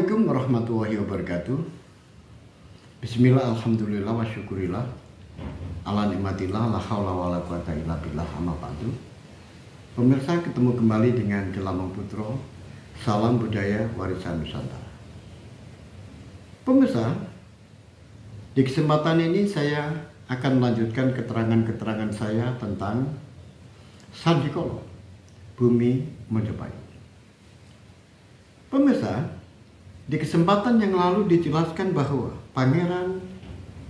Assalamualaikum warahmatullahi wabarakatuh. Bismillah, alhamdulillah, wa syukurillah, ala nikmatillah, la haula wa la quwata illa billah, amma ba'du. Pemirsa, ketemu kembali dengan Delamang Putro. Salam budaya warisan Nusantara. Pemirsa, di kesempatan ini saya akan melanjutkan keterangan-keterangan saya tentang Sandikolo, Bumi Majapahit. Pemirsa, di kesempatan yang lalu dijelaskan bahwa Pangeran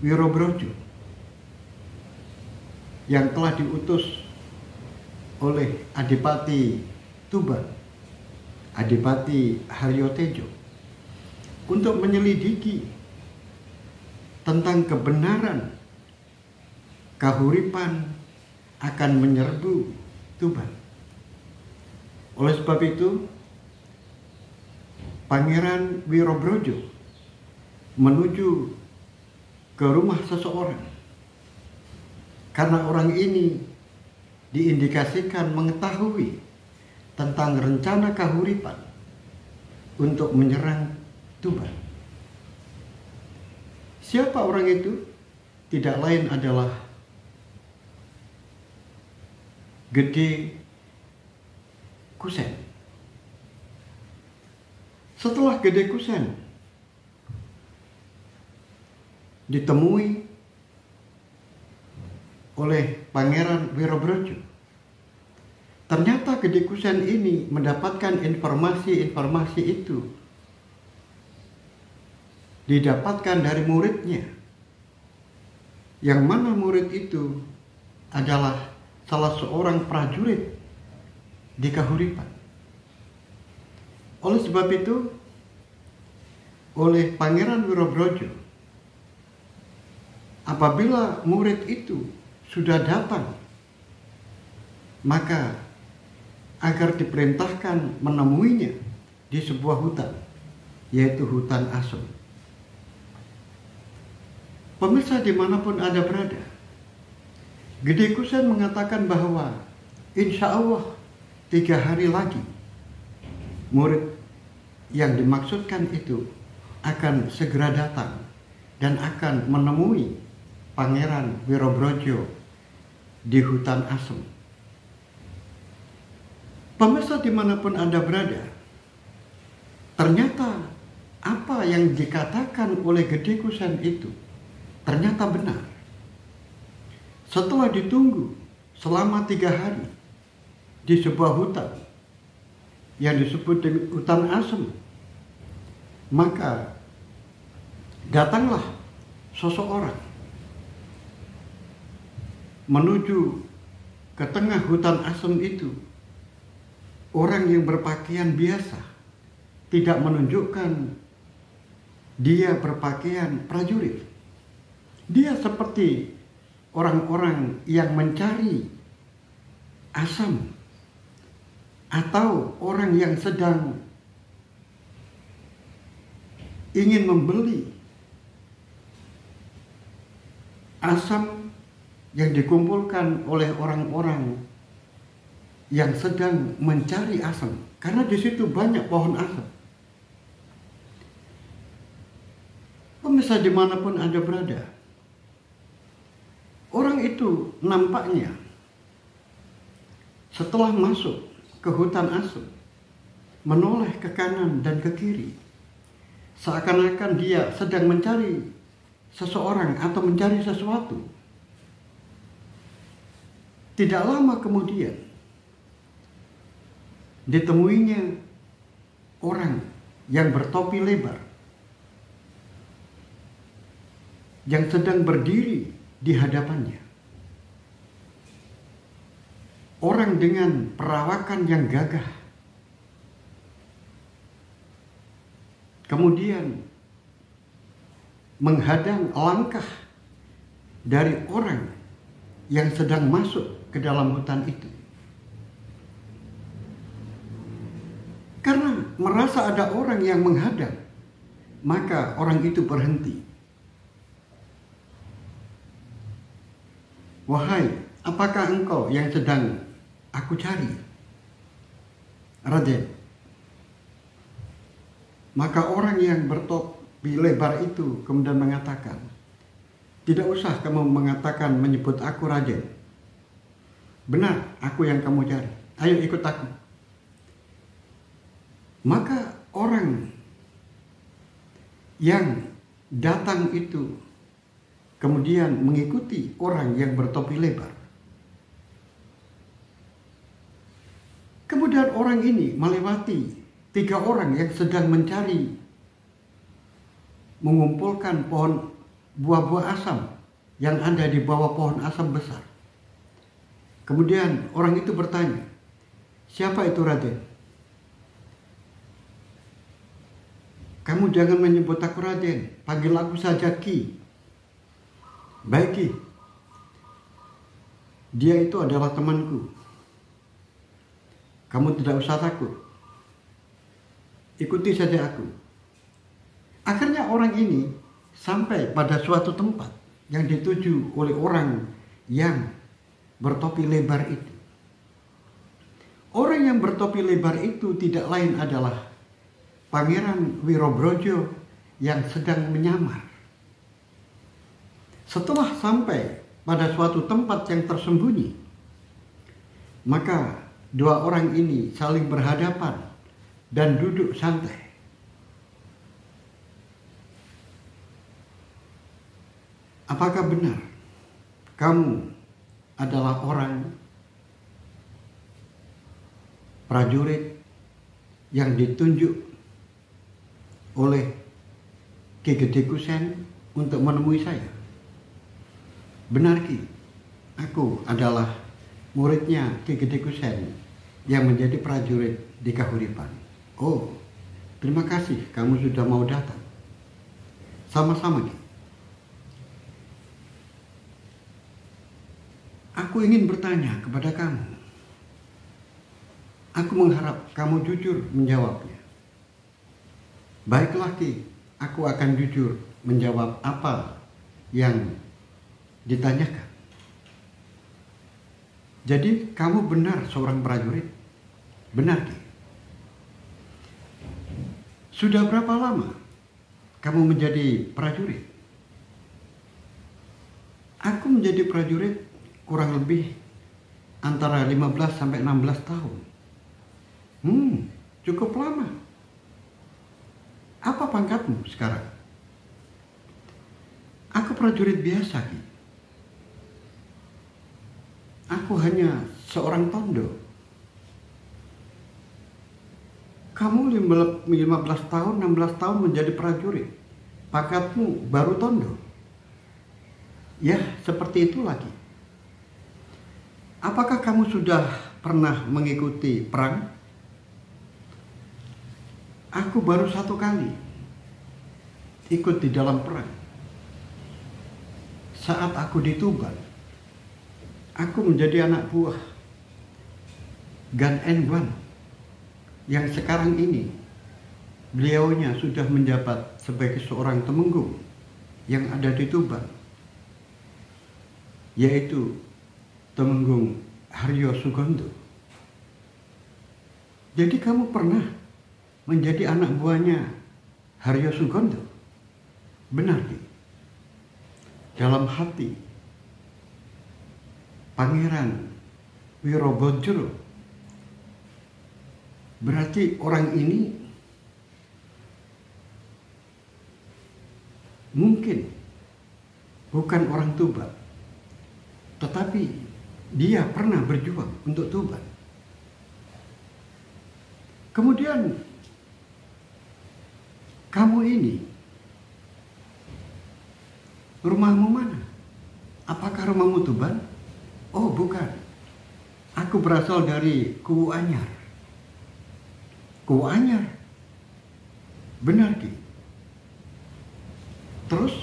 Wirobrojo yang telah diutus oleh Adipati Tuban, Adipati Haryotejo, untuk menyelidiki tentang kebenaran Kahuripan akan menyerbu Tuban. Oleh sebab itu, Pangeran Wirobrojo menuju ke rumah seseorang karena orang ini diindikasikan mengetahui tentang rencana Kahuripan untuk menyerang Tuban. Siapa orang itu? Tidak lain adalah Gede Kusen. Setelah Gede Kusen ditemui oleh Pangeran Wirobrojo, ternyata Gede Kusen ini mendapatkan informasi itu didapatkan dari muridnya, yang mana murid itu adalah salah seorang prajurit di Kahuripan. Oleh sebab itu, oleh Pangeran Wirobrojo, apabila murid itu sudah datang, maka agar diperintahkan menemuinya di sebuah hutan, yaitu hutan Asem. Pemirsa dimanapun Anda berada, Gede Kusen mengatakan bahwa insya Allah 3 hari lagi murid yang dimaksudkan itu akan segera datang dan akan menemui Pangeran Wirobrojo di hutan Asem. Pemirsa dimanapun Anda berada, ternyata apa yang dikatakan oleh Gede Kusen itu ternyata benar. Setelah ditunggu selama 3 hari di sebuah hutan yang disebut hutan Asem, maka datanglah seseorang menuju ke tengah hutan Asem itu. Orang yang berpakaian biasa, tidak menunjukkan dia berpakaian prajurit. Dia seperti orang-orang yang mencari asam, atau orang yang sedang ingin membeli asam yang dikumpulkan oleh orang-orang yang sedang mencari asam, karena di situ banyak pohon asam. Pemirsa dimanapun Anda berada, orang itu nampaknya setelah masuk ke hutan Asem menoleh ke kanan dan ke kiri, seakan-akan dia sedang mencari seseorang atau mencari sesuatu. Tidak lama kemudian ditemuinya orang yang bertopi lebar yang sedang berdiri di hadapannya. Orang dengan perawakan yang gagah. Kemudian menghadang langkah dari orang yang sedang masuk ke dalam hutan itu. Karena merasa ada orang yang menghadang, maka orang itu berhenti. Wahai, apakah engkau yang sedang aku cari? Raden, Maka orang yang bertopi lebar itu kemudian mengatakan, tidak usah kamu mengatakan menyebut aku Raden. Benar, aku yang kamu cari. Ayo ikut aku. Maka orang yang datang itu kemudian mengikuti orang yang bertopi lebar. Kemudian orang ini melewati 3 orang yang sedang mencari, mengumpulkan pohon buah-buah asam yang ada di bawah pohon asam besar. Kemudian orang itu bertanya, siapa itu Raden? Kamu jangan menyebut aku Raden, panggil aku saja Ki. Baik Ki, dia itu adalah temanku. Kamu tidak usah takut, ikuti saja aku. Akhirnya orang ini sampai pada suatu tempat yang dituju oleh orang yang bertopi lebar itu. Orang yang bertopi lebar itu tidak lain adalah Pangeran Wirobrojo yang sedang menyamar. Setelah sampai pada suatu tempat yang tersembunyi, maka 2 orang ini saling berhadapan dan duduk santai. Apakah benar kamu adalah orang prajurit yang ditunjuk oleh Ki Gede Kusen untuk menemui saya? Benar Ki, aku adalah muridnya Ki Gede Kusen yang menjadi prajurit di Kahuripan. Oh, terima kasih kamu sudah mau datang. Sama-sama Ki. Aku ingin bertanya kepada kamu. Aku mengharap kamu jujur menjawabnya. Baiklah Ki, aku akan jujur menjawab apa yang ditanyakan. Jadi kamu benar seorang prajurit? Benar Ki. Sudah berapa lama kamu menjadi prajurit? Aku menjadi prajurit kurang lebih antara 15 sampai 16 tahun. Cukup lama. Apa pangkatmu sekarang? Aku prajurit biasa Ki. Aku hanya seorang tondo. Kamu 15 tahun, 16 tahun menjadi prajurit. Pangkatmu baru tondo. Ya, seperti itu lagi. Apakah kamu sudah pernah mengikuti perang? Aku baru 1 kali ikut di dalam perang. Saat aku di Tuban, aku menjadi anak buah Gan Engwan yang sekarang ini beliaunya sudah menjabat sebagai seorang temenggung yang ada di Tuban, yaitu Temenggung Haryo Sugondo. Jadi kamu pernah menjadi anak buahnya Haryo Sugondo? Benar Ki. Dalam hati Pangeran Wirobojro, berarti orang ini mungkin bukan orang Tuban, tetapi dia pernah berjuang untuk Tuban. Kemudian kamu ini rumahmu mana? Apakah rumahmu Tuban? Oh bukan, aku berasal dari Kuwu Anyar. Kuwu Anyar? Benar Ki. Terus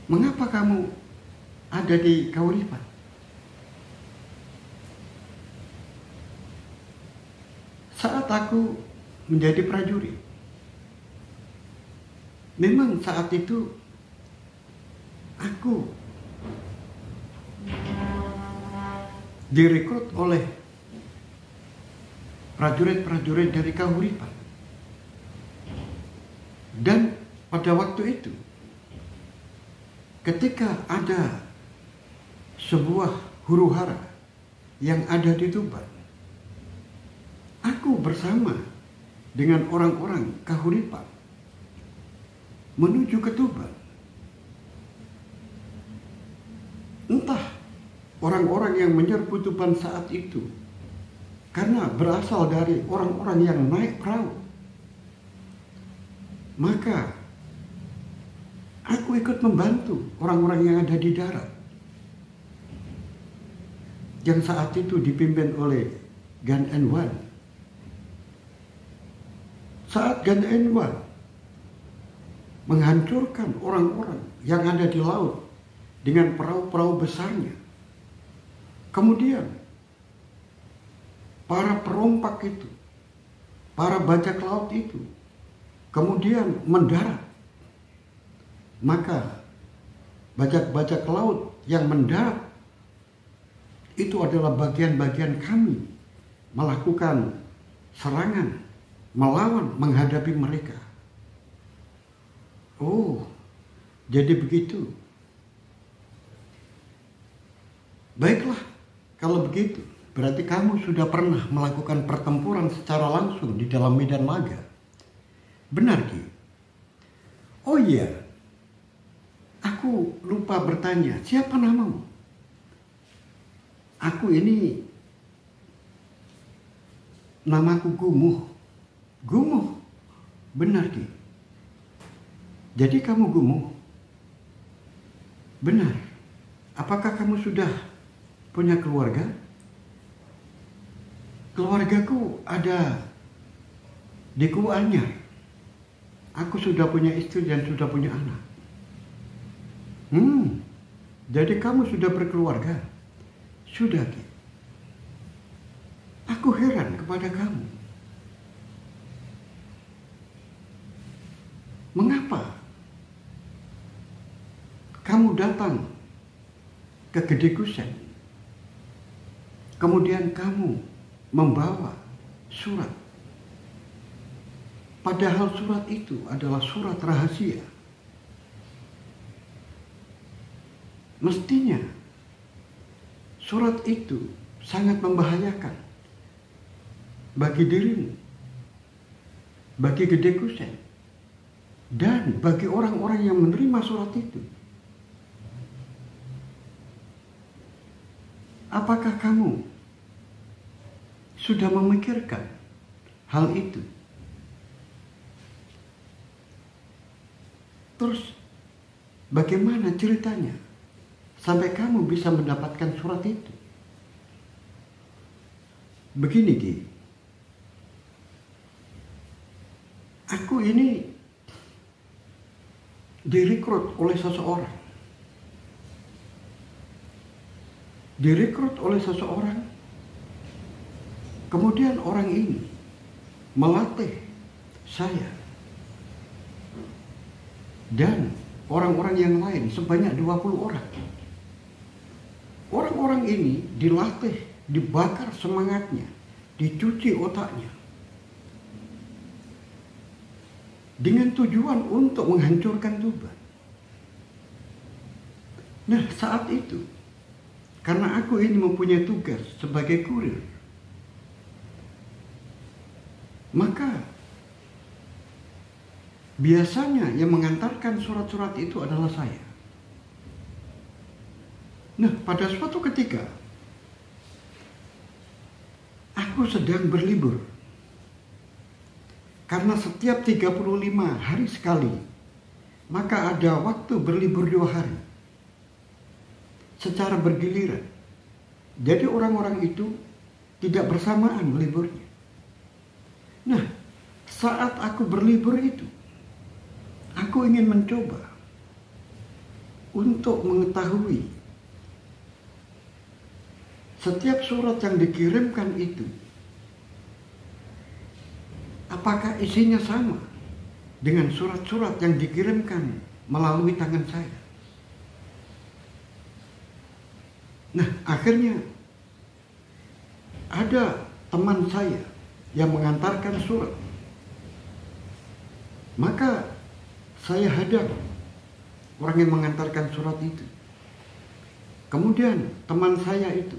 mengapa kamu ada di Kahuripan? Saat aku menjadi prajurit, memang saat itu aku direkrut oleh prajurit-prajurit dari Kahuripan. Dan pada waktu itu, ketika ada sebuah huru-hara yang ada di Tuban, aku bersama dengan orang-orang Kahuripan menuju ke Tuban. Entah orang-orang yang menyerbu Tuban saat itu karena berasal dari orang-orang yang naik perahu, maka aku ikut membantu orang-orang yang ada di darat, yang saat itu dipimpin oleh Gan Enwan. Saat Gan Enwan menghancurkan orang-orang yang ada di laut dengan perahu-perahu besarnya, kemudian para perompak itu, para bajak laut itu, kemudian mendarat. Maka bajak-bajak laut yang mendarat itu adalah bagian-bagian kami melakukan serangan, melawan, menghadapi mereka. Oh, jadi begitu. Baiklah, kalau begitu, berarti kamu sudah pernah melakukan pertempuran secara langsung di dalam medan laga. Benar, Ki? Oh iya, aku lupa bertanya, siapa namamu? Aku ini, namaku Gumuh. Gumuh? Benar, Ki? Jadi kamu Gumuh? Benar. Apakah kamu sudah punya keluarga? Keluargaku ada di Kuanyar. Aku sudah punya istri dan sudah punya anak. Jadi kamu sudah berkeluarga? Sudah, Ki. Aku heran kepada kamu. Mengapa kamu datang ke Gede Kusen, kemudian kamu membawa surat, padahal surat itu adalah surat rahasia? Mestinya surat itu sangat membahayakan bagi dirimu, bagi Gede Kusen, dan bagi orang-orang yang menerima surat itu. Apakah kamu sudah memikirkan hal itu? Terus bagaimana ceritanya sampai kamu bisa mendapatkan surat itu? Begini, Ki. Aku ini direkrut oleh seseorang. Kemudian orang ini melatih saya dan orang-orang yang lain sebanyak 20 orang. Orang-orang ini dilatih, dibakar semangatnya, dicuci otaknya, dengan tujuan untuk menghancurkan Tuban. Nah, saat itu, karena aku ini mempunyai tugas sebagai kurir, maka biasanya yang mengantarkan surat-surat itu adalah saya. Nah, pada suatu ketika, aku sedang berlibur. Karena setiap 35 hari sekali, maka ada waktu berlibur 2 hari. Secara bergiliran. Jadi orang-orang itu tidak bersamaan liburnya. Nah, saat aku berlibur itu, aku ingin mencoba untuk mengetahui setiap surat yang dikirimkan itu, apakah isinya sama dengan surat-surat yang dikirimkan melalui tangan saya. Nah, akhirnya ada teman saya yang mengantarkan surat. Maka saya hadang orang yang mengantarkan surat itu. Kemudian teman saya itu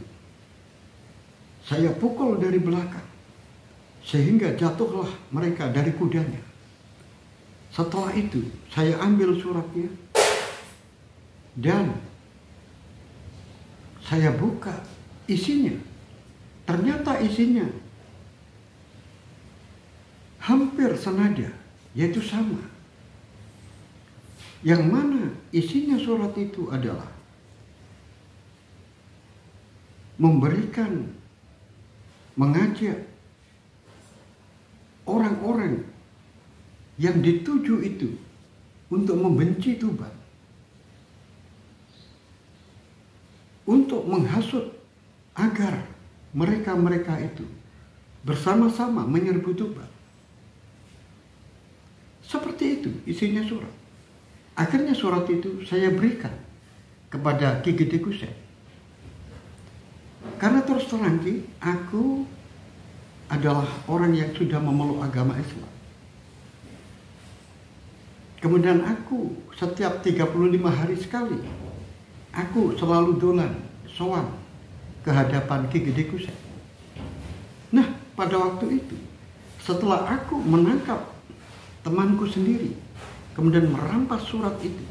saya pukul dari belakang sehingga jatuhlah mereka dari kudanya. Setelah itu saya ambil suratnya dan saya buka isinya. Ternyata isinya hampir senada, yaitu sama. Yang mana isinya surat itu adalah mengajak orang-orang yang dituju itu untuk membenci Tuban, untuk menghasut agar mereka-mereka itu bersama-sama menyerbu Tuban. Seperti itu isinya surat. Akhirnya surat itu saya berikan kepada Ki Gede Kusen. Karena terus terang Ki, aku adalah orang yang sudah memeluk agama Islam. Kemudian aku setiap 35 hari sekali, aku selalu dolan, sowan ke hadapan Ki Gede Kusen. Nah, pada waktu itu, setelah aku menangkap temanku sendiri, kemudian merampas surat itu,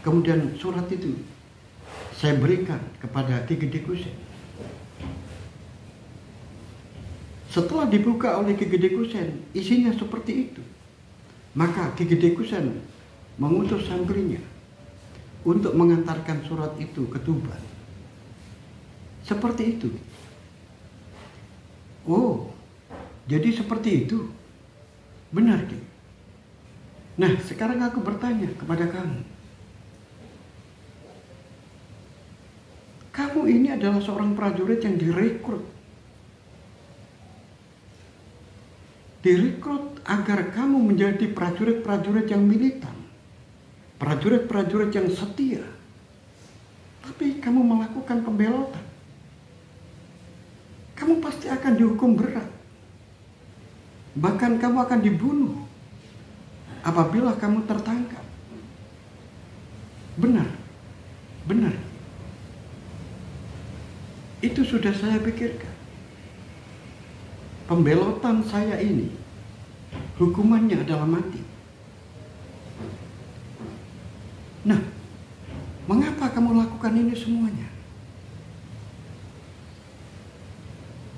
kemudian surat itu saya berikan kepada Ki Gede Kusen. Setelah dibuka oleh Ki Gede Kusen, isinya seperti itu. Maka Ki Gede Kusen mengutus santrinya untuk mengantarkan surat itu ke Tuban. Seperti itu. Oh, jadi seperti itu. Benar, Ki. Nah, sekarang aku bertanya kepada kamu. Kamu ini adalah seorang prajurit yang direkrut agar kamu menjadi prajurit-prajurit yang militan, prajurit-prajurit yang setia. Tapi kamu melakukan pembelotan. Kamu pasti akan dihukum berat. Bahkan kamu akan dibunuh apabila kamu tertangkap. Benar. Itu sudah saya pikirkan. Pembelotan saya ini hukumannya adalah mati. Nah, mengapa kamu lakukan ini semuanya?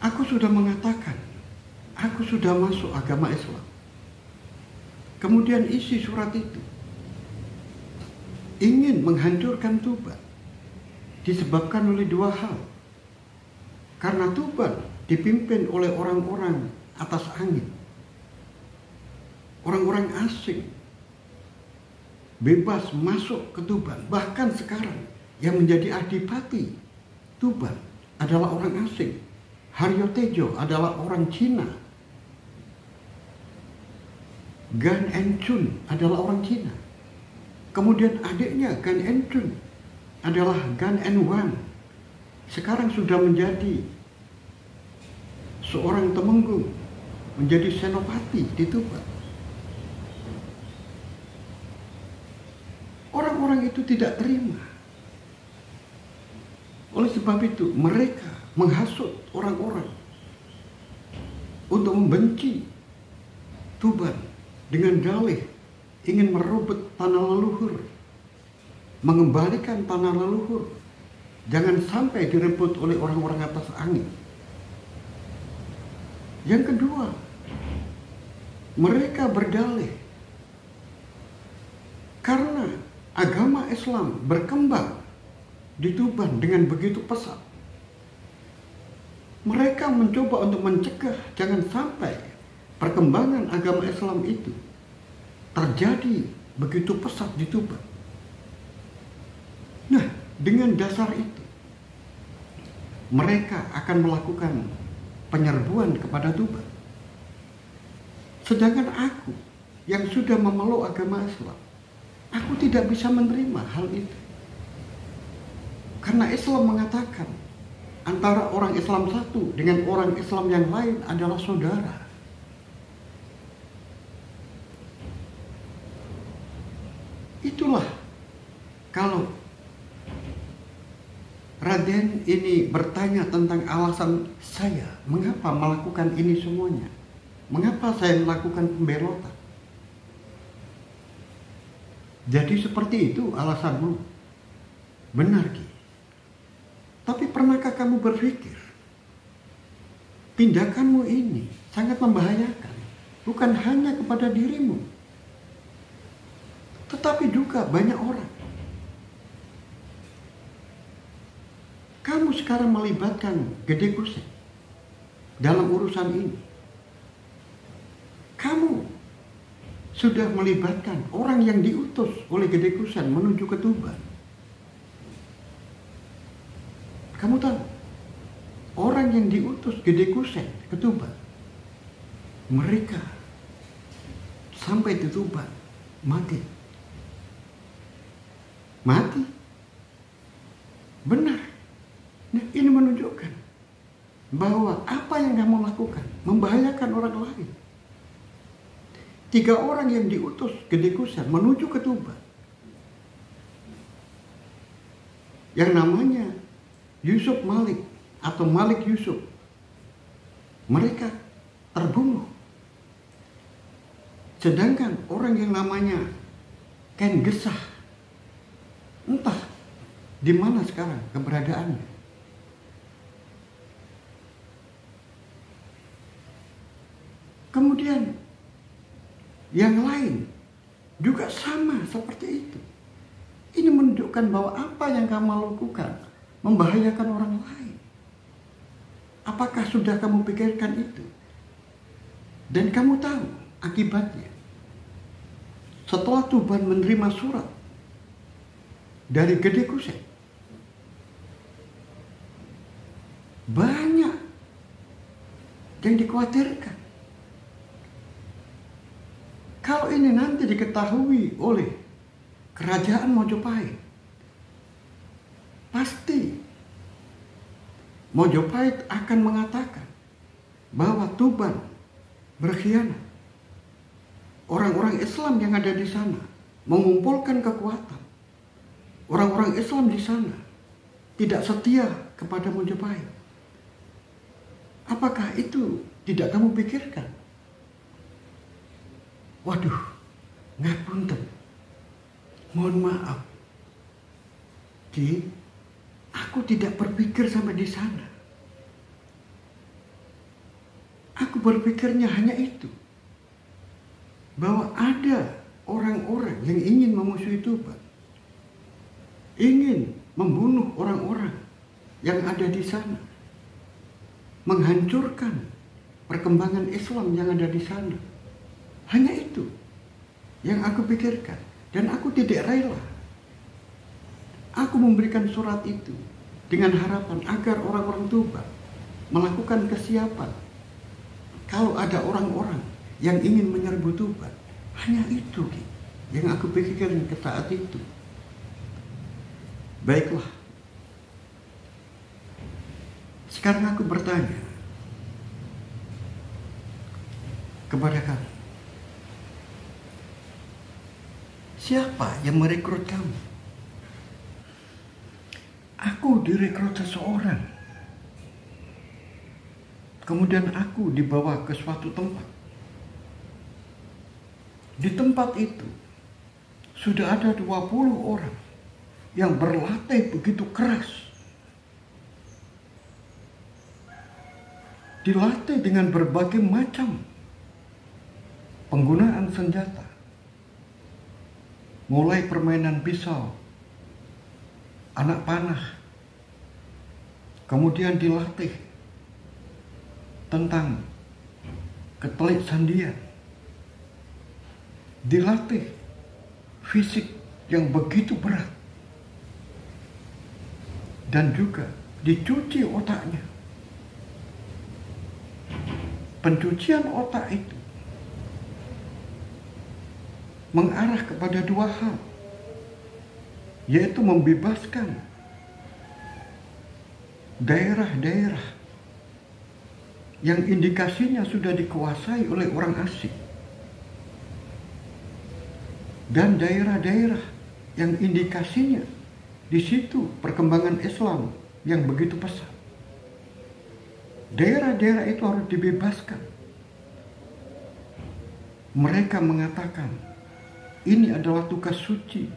Aku sudah mengatakan, aku sudah masuk agama Islam. Kemudian isi surat itu ingin menghancurkan Tuban disebabkan oleh dua hal. Karena Tuban dipimpin oleh orang-orang atas angin, orang-orang asing, bebas masuk ke Tuban. Bahkan sekarang yang menjadi adipati Tuban adalah orang asing. Haryo Tejo adalah orang Cina. Gan Enchun adalah orang Cina. Kemudian adiknya Gan Enchun adalah Gan Enwan. Sekarang sudah menjadi seorang Temenggung, menjadi senopati di Tuban. Orang-orang itu tidak terima. Oleh sebab itu mereka menghasut orang-orang untuk membenci Tuban dengan dalih ingin merebut tanah leluhur, mengembalikan tanah leluhur, jangan sampai direbut oleh orang-orang atas angin. Yang kedua, mereka berdalih karena agama Islam berkembang di Tuban dengan begitu pesat. Mereka mencoba untuk mencegah jangan sampai perkembangan agama Islam itu terjadi begitu pesat di Tuban. Nah, dengan dasar itu, mereka akan melakukan penyerbuan kepada Tuban. Sedangkan aku yang sudah memeluk agama Islam, aku tidak bisa menerima hal itu. Karena Islam mengatakan antara orang Islam satu dengan orang Islam yang lain adalah saudara. Itulah kalau Raden ini bertanya tentang alasan saya, mengapa melakukan ini semuanya? Mengapa saya melakukan pembelotan? Jadi seperti itu alasanmu. Benar, Ki. Tapi pernahkah kamu berpikir, tindakanmu ini sangat membahayakan, bukan hanya kepada dirimu, tetapi juga banyak orang. Kamu sekarang melibatkan Gede Kusek dalam urusan ini. Kamu sudah melibatkan orang yang diutus oleh Gede Kusek menuju ke Tuban. Kamu tahu, orang yang diutus Gede Kusek ke Tuban, mereka sampai di Tuban mati. Mati. Benar. Nah, ini menunjukkan bahwa apa yang kamu lakukan membahayakan orang lain. 3 orang yang diutus Gede Kusek menuju ke Tuban, yang namanya Yusuf Malik atau Malik Yusuf, mereka terbunuh. Sedangkan orang yang namanya Ken Gesah, entah di mana sekarang keberadaannya. Kemudian yang lain juga sama seperti itu. Ini menunjukkan bahwa apa yang kamu lakukan membahayakan orang lain. Apakah sudah kamu pikirkan itu? Dan kamu tahu akibatnya. Setelah Tuban menerima surat dari Gede Kusek, banyak yang dikhawatirkan. Kalau ini nanti diketahui oleh kerajaan Mojopahit, pasti Mojopahit akan mengatakan bahwa Tuban berkhianat. Orang-orang Islam yang ada di sana mengumpulkan kekuatan. Orang-orang Islam di sana tidak setia kepada Mojopahit. Apakah itu tidak kamu pikirkan? Waduh, ngapunten. Mohon maaf. Ki, aku tidak berpikir sampai di sana. Aku berpikirnya hanya itu. Bahwa ada orang-orang yang ingin memusuhi Tuban. Ingin membunuh orang-orang yang ada di sana. Menghancurkan perkembangan Islam yang ada di sana. Hanya itu yang aku pikirkan. Dan aku tidak rela. Aku memberikan surat itu dengan harapan agar orang-orang Tuban melakukan kesiapan. Kalau ada orang-orang yang ingin menyerbu Tuban, hanya itu yang aku pikirkan ke saat itu. Baiklah. Sekarang aku bertanya kepada kamu. Siapa yang merekrut kamu? Aku direkrut seseorang. Kemudian aku dibawa ke suatu tempat. Di tempat itu sudah ada 20 orang yang berlatih begitu keras. Dilatih dengan berbagai macam penggunaan senjata. Mulai permainan pisau, anak panah, kemudian dilatih tentang ketelik sandian, dilatih fisik yang begitu berat, dan juga dicuci otaknya. Pencucian otak itu mengarah kepada 2 hal, yaitu membebaskan daerah-daerah yang indikasinya sudah dikuasai oleh orang asing. dan daerah-daerah yang indikasinya di situ perkembangan Islam yang begitu pesat. Daerah-daerah itu harus dibebaskan. Mereka mengatakan ini adalah tugas suci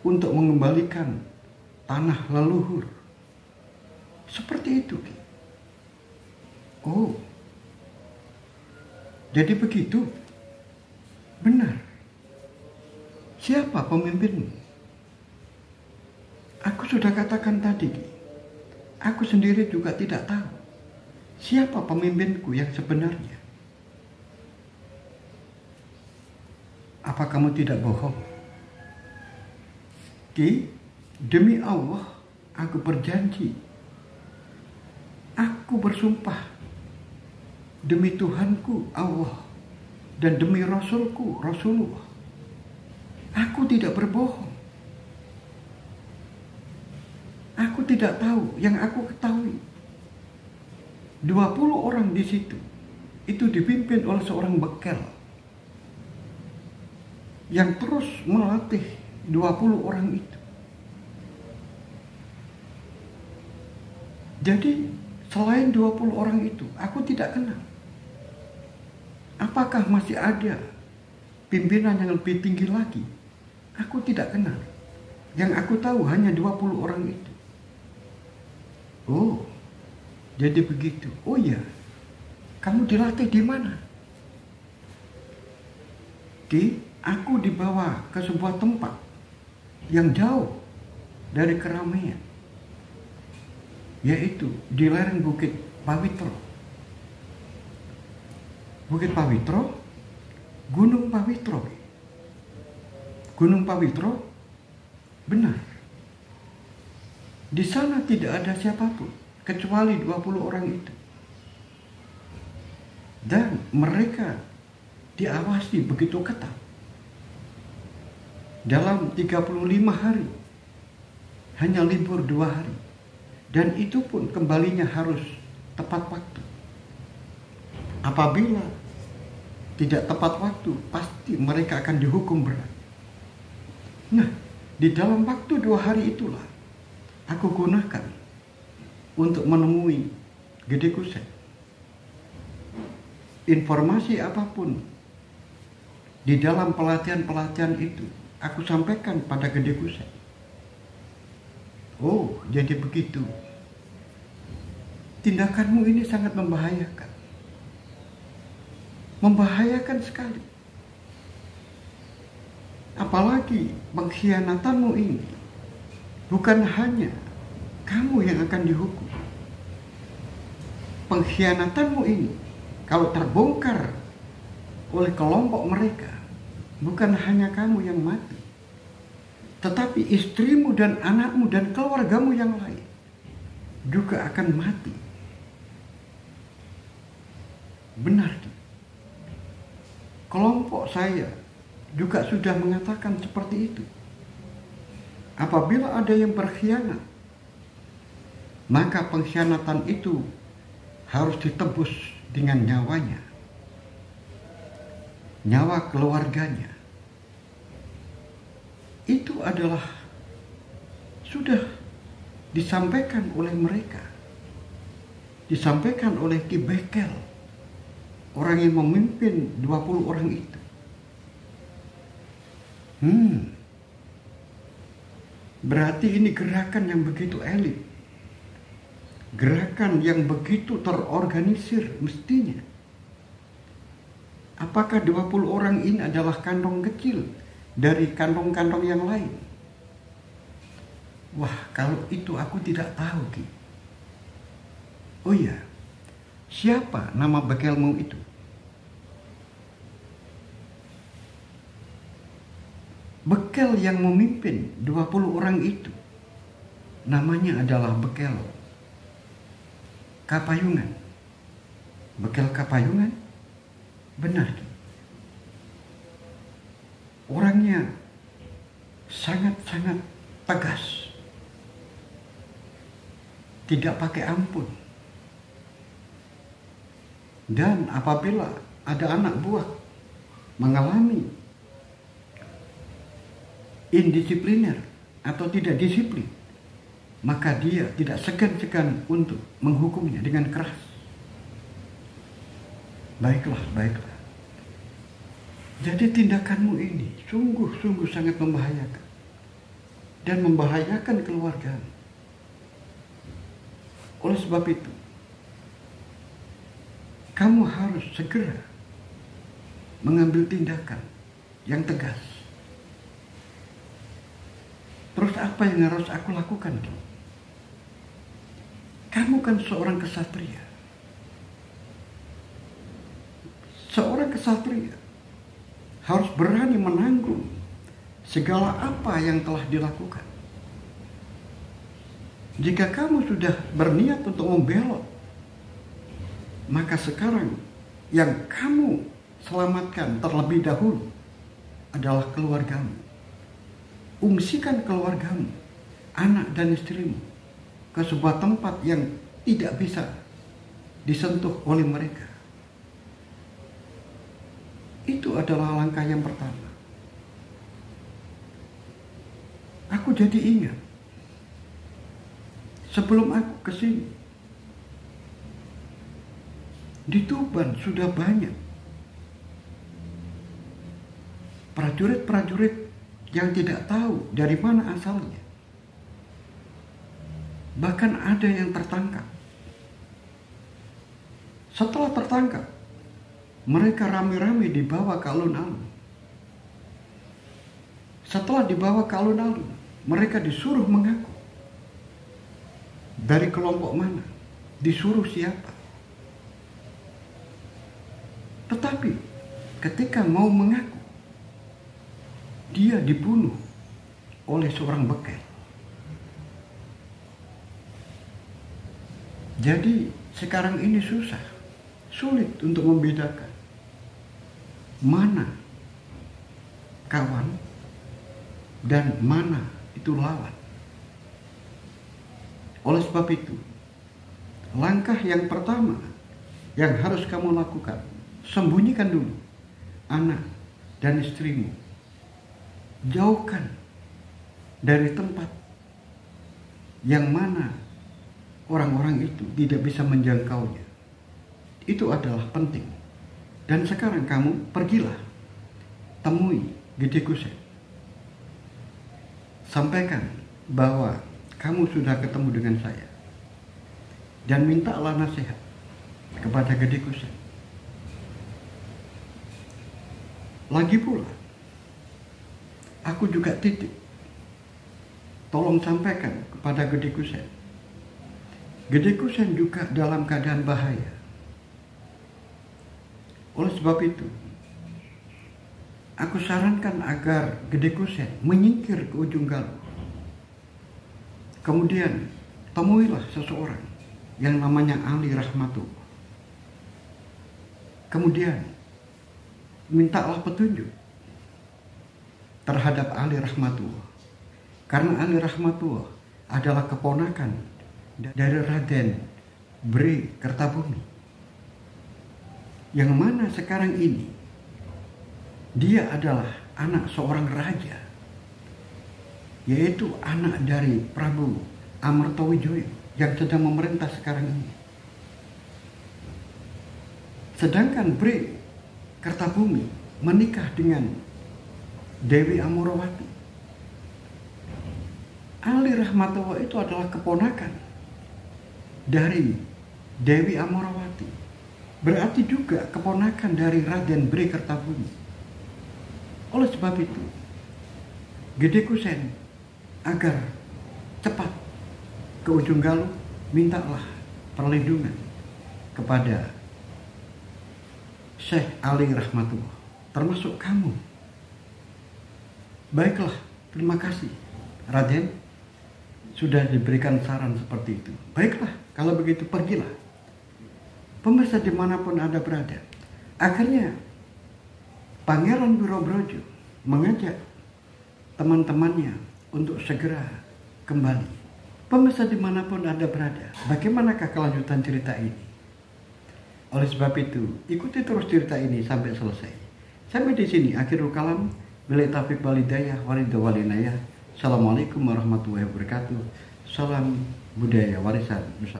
untuk mengembalikan tanah leluhur. Seperti itu. Oh, jadi begitu? Benar. Siapa pemimpinmu? Aku sudah katakan tadi, aku sendiri juga tidak tahu siapa pemimpinku yang sebenarnya. Apa kamu tidak bohong? Demi Allah, aku berjanji, aku bersumpah demi Tuhanku Allah dan demi Rasulku Rasulullah, aku tidak berbohong. Aku tidak tahu, yang aku ketahui 20 orang di situ itu dipimpin oleh seorang bekel yang terus melatih 20 orang itu. Jadi selain 20 orang itu, aku tidak kenal. Apakah masih ada pimpinan yang lebih tinggi lagi? Aku tidak kenal. Yang aku tahu hanya 20 orang itu. Oh, jadi begitu. Oh ya, kamu dilatih di mana? Aku dibawa ke sebuah tempat yang jauh dari keramaian, yaitu di lereng Bukit Pawitro. Bukit Pawitro, Gunung Pawitro. Gunung Pawitro, benar. Di sana tidak ada siapapun kecuali 20 orang itu. Dan mereka diawasi begitu ketat. Dalam 35 hari, hanya libur 2 hari. Dan itu pun kembalinya harus tepat waktu. Apabila tidak tepat waktu, pasti mereka akan dihukum berat. Nah, di dalam waktu 2 hari itulah aku gunakan untuk menemui Gede Kusek. Informasi apapun di dalam pelatihan-pelatihan itu aku sampaikan pada Gede Kusek. Oh, jadi begitu. Tindakanmu ini sangat membahayakan. Membahayakan sekali. Apalagi pengkhianatanmu ini bukan hanya kamu yang akan dihukum. Pengkhianatanmu ini kalau terbongkar oleh kelompok mereka, bukan hanya kamu yang mati, tetapi istrimu dan anakmu dan keluargamu yang lain juga akan mati. Benar. Kelompok saya juga sudah mengatakan seperti itu. Apabila ada yang berkhianat, maka pengkhianatan itu harus ditebus dengan nyawanya, nyawa keluarganya. Itu adalah sudah disampaikan oleh mereka, disampaikan oleh Ki Bekel, orang yang memimpin 20 orang itu. Berarti ini gerakan yang begitu elit, gerakan yang begitu terorganisir mestinya. Apakah 20 orang ini adalah kantong kecil dari kantong-kantong yang lain? Wah, kalau itu aku tidak tahu, Ki. Oh iya, siapa nama bekelmu itu? Bekel yang memimpin 20 orang itu namanya adalah Bekel Kapayungan. Bekel Kapayungan? Benar. Orangnya sangat-sangat tegas. Tidak pakai ampun. Dan apabila ada anak buah mengalami indisipliner atau tidak disiplin, maka dia tidak segan-segan untuk menghukumnya dengan keras. Baiklah, baiklah. Jadi tindakanmu ini sungguh-sungguh sangat membahayakan dan membahayakan keluargamu. Oleh sebab itu, kamu harus segera mengambil tindakan yang tegas. Terus apa yang harus aku lakukan? Kamu kan seorang kesatria. Seorang kesatria harus berani menanggung segala apa yang telah dilakukan. Jika kamu sudah berniat untuk membelot, maka sekarang yang kamu selamatkan terlebih dahulu adalah keluargamu. Ungsikan keluargamu, anak dan istrimu ke sebuah tempat yang tidak bisa disentuh oleh mereka. Itu adalah langkah yang pertama. Aku jadi ingat, sebelum aku ke sini, di Tuban sudah banyak prajurit-prajurit yang tidak tahu dari mana asalnya. Bahkan ada yang tertangkap. Setelah tertangkap, mereka rame-rame dibawa ke alun-alun. Setelah dibawa ke alun-alun, mereka disuruh mengaku. Dari kelompok mana? Disuruh siapa? Tetapi ketika mau mengaku, dia dibunuh oleh seorang bekel. Jadi sekarang ini sulit untuk membedakan mana kawan dan mana itu lawan. Oleh sebab itu, langkah yang pertama yang harus kamu lakukan, sembunyikan dulu anak dan istrimu. Jauhkan dari tempat yang mana orang-orang itu tidak bisa menjangkaunya. Itu adalah penting. Dan sekarang kamu pergilah, temui Gede Kusen. Sampaikan bahwa kamu sudah ketemu dengan saya. Dan mintalah nasihat kepada Gede Kusen. Lagi pula, aku juga titip, tolong sampaikan kepada Gede Kusen. Gede Kusen juga dalam keadaan bahaya. Oleh sebab itu, aku sarankan agar Gede Kusen menyingkir ke ujung Galuh. Kemudian temuilah seseorang yang namanya Ali Rahmatullah. Kemudian mintalah petunjuk terhadap Ali Rahmatullah. Karena Ali Rahmatullah adalah keponakan dari Raden Bre Kertabumi, yang mana sekarang ini dia adalah anak seorang raja, yaitu anak dari Prabu Amartawijoyo yang sedang memerintah sekarang ini. Sedangkan Bre Kertabumi menikah dengan Dewi Amorawati. Ali Rahmatullah itu adalah keponakan dari Dewi Amorawati. Berarti juga keponakan dari Raden Bre Kertabumi. Oleh sebab itu, Gede Kusen agar cepat ke ujung Galuh, mintalah perlindungan kepada Syekh Ali Rahmatullah, termasuk kamu. Baiklah, terima kasih Raden, sudah diberikan saran seperti itu. Baiklah, kalau begitu pergilah. Pemirsa dimanapun Anda berada. Akhirnya Pangeran Wirobrojo mengajak teman-temannya untuk segera kembali. Pemirsa dimanapun Anda berada, bagaimanakah kelanjutan cerita ini? Oleh sebab itu, ikuti terus cerita ini sampai selesai. Sampai di sini akhirul kalam. Billahi taufiq wal hidayah, walinaya. Assalamualaikum warahmatullahi wabarakatuh. Salam budaya warisan Nusantara.